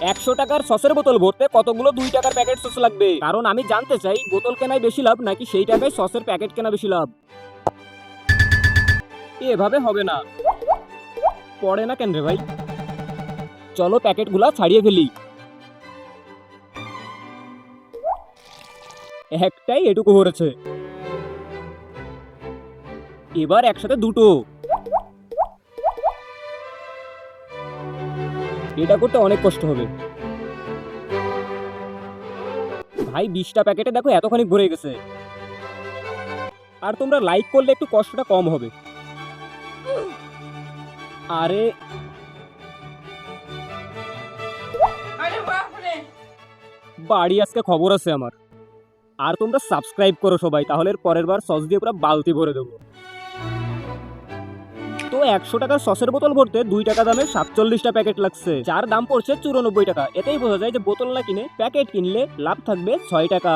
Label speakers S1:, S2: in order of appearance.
S1: 100 টাকার সসের বোতল ভরতে কতগুলো 2 টাকার প্যাকেট সস লাগবে? কারণ আমি জানতে চাই বোতল কেনাই বেশি লাভ নাকি সেই টাকায় সসের প্যাকেট কেনা বেশি লাভ। এভাবে হবে না। পড়ে না কেন রে ভাই? চলো প্যাকেটগুলা ছাড়িয়ে ফেলি। একটাই এটুকু ভরেছে, এবার একসাথে দুটো। এটা করতে অনেক কষ্ট হবে ভাই। 20টা প্যাকেটে দেখো এতখানি ভরে গেছে। আর তোমরা লাইক করলে একটু কষ্টটা কম হবে। আরে বাড়ি আজকে খবর আছে আমার। আর তোমরা সাবস্ক্রাইব করো সবাই, তাহলে পরের বার সস দিয়ে পুরো বালতি ভরে দেবো। তো 100 টাকার সসের বোতল ভরতে 2 টাকা দামের 47টা প্যাকেট লাগছে, যার দাম পড়ছে 94 টাকা। এতেই বোঝা যায় যে বোতল না কিনে প্যাকেট কিনলে লাভ থাকবে 6 টাকা।